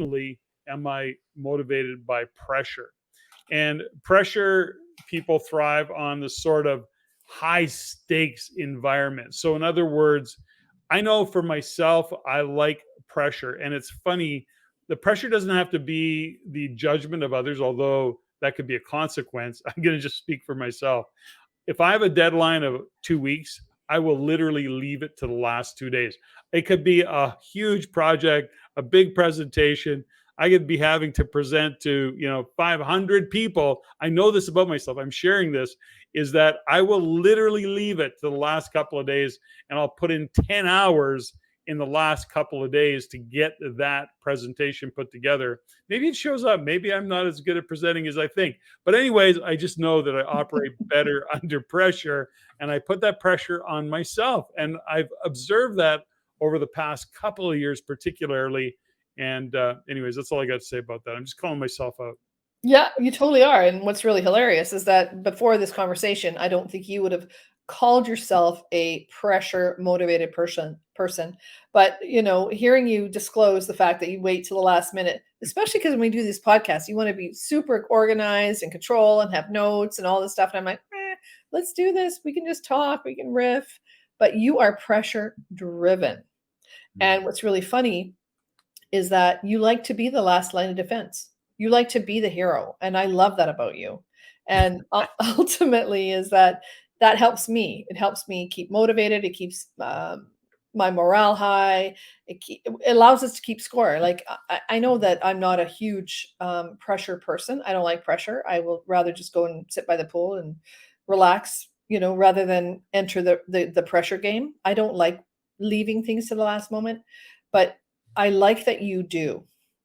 importantly, am I motivated by pressure? And pressure, people thrive on the sort of high stakes environment. So, in other words, I know for myself, I like pressure. And it's funny, the pressure doesn't have to be the judgment of others, although that could be a consequence. I'm going to just speak for myself. If I have a deadline of 2 weeks, I will literally leave it to the last 2 days. It could be a huge project, a big presentation. I could be having to present to, 500 people. I know this about myself. I'm sharing this is that I will literally leave it to the last couple of days and I'll put in 10 hours in the last couple of days to get that presentation put together. Maybe it shows up. Maybe I'm not as good at presenting as I think. But anyways, I just know that I operate better under pressure and I put that pressure on myself. And I've observed that over the past couple of years, particularly. And anyways, that's all I got to say about that. I'm just calling myself out. Yeah, you totally are. And what's really hilarious is that before this conversation, I don't think you would have called yourself a pressure motivated person. But, hearing you disclose the fact that you wait till the last minute, especially because when we do these podcasts, you want to be super organized and control and have notes and all this stuff. And I'm like, let's do this. We can just talk, we can riff. But you are pressure driven. And what's really funny is that you like to be the last line of defense. You like to be the hero. And I love that about you. And ultimately is that helps me. It helps me keep motivated. It keeps my morale high. It allows us to keep score. Like I know that I'm not a huge pressure person. I don't like pressure. I will rather just go and sit by the pool and relax, rather than enter the pressure game. I don't like leaving things to the last moment, but I like that you do.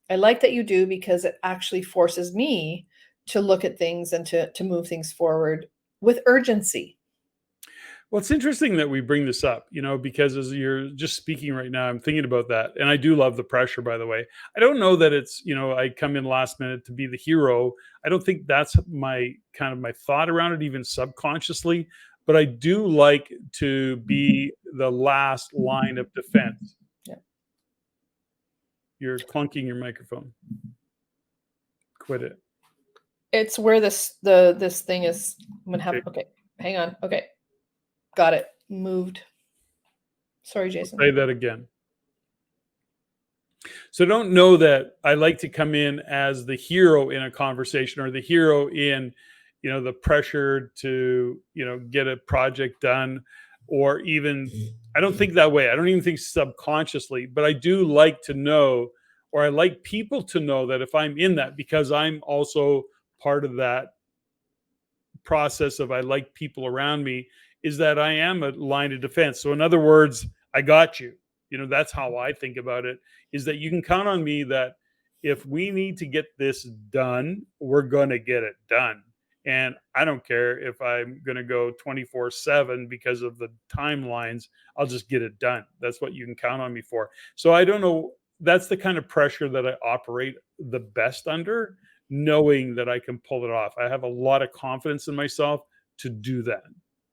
I like that you do because it actually forces me to look at things and to move things forward with urgency. Well, it's interesting that we bring this up, because as you're just speaking right now, I'm thinking about that. And I do love the pressure, by the way. I don't know that it's, I come in last minute to be the hero. I don't think that's my thought around it, even subconsciously. But I do like to be the last line of defense. Yeah. You're clunking your microphone. Quit it. It's where this thing is. I'm gonna have okay. Hang on. Okay. Got it. Moved. Sorry, Jason. Say that again. So don't know that I like to come in as the hero in a conversation or the hero in, the pressure to, get a project done, or even, I don't think that way. I don't even think subconsciously, but I do like to know, or I like people to know that if I'm in that, because I'm also part of that process of I like people around me, is that I am a line of defense. So in other words, I got you. That's how I think about it, is that you can count on me that if we need to get this done, we're going to get it done. And I don't care if I'm going to go 24/7 because of the timelines, I'll just get it done. That's what you can count on me for. So I don't know. That's the kind of pressure that I operate the best under, knowing that I can pull it off. I have a lot of confidence in myself to do that.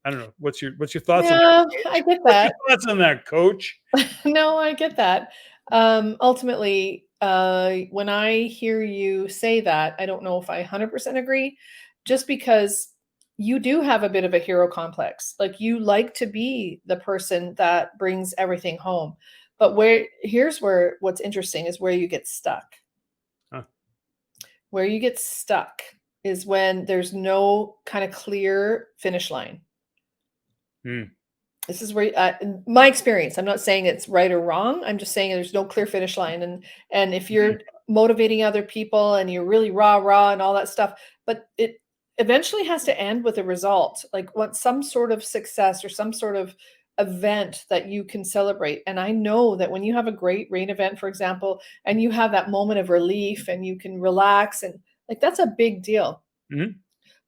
I don't know. What's your thoughts on that? I get that. What's your thoughts on that, coach? No, I get that. Ultimately, when I hear you say that, I don't know if I 100% agree, just because you do have a bit of a hero complex. Like you like to be the person that brings everything home. But here's where what's interesting is where you get stuck. Huh. Where you get stuck is when there's no kind of clear finish line. This is where my experience. I'm not saying it's right or wrong. I'm just saying there's no clear finish line. And if you're motivating other people and you're really rah and all that stuff, but it eventually has to end with a result, like some sort of success or some sort of event that you can celebrate. And I know that when you have a great rain event, for example, and you have that moment of relief and you can relax, and like that's a big deal. Mm-hmm.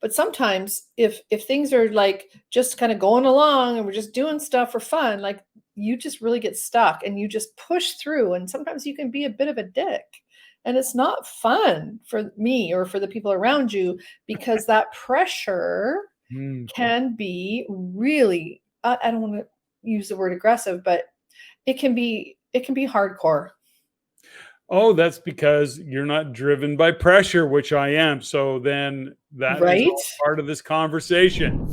But sometimes if things are like just kind of going along and we're just doing stuff for fun, like you just really get stuck and you just push through. And sometimes you can be a bit of a dick. And it's not fun for me or for the people around you, because that pressure can be really, I don't want to use the word aggressive, but it can be hardcore. Oh, that's because you're not driven by pressure, which I am. So then that is Right? all part of this conversation.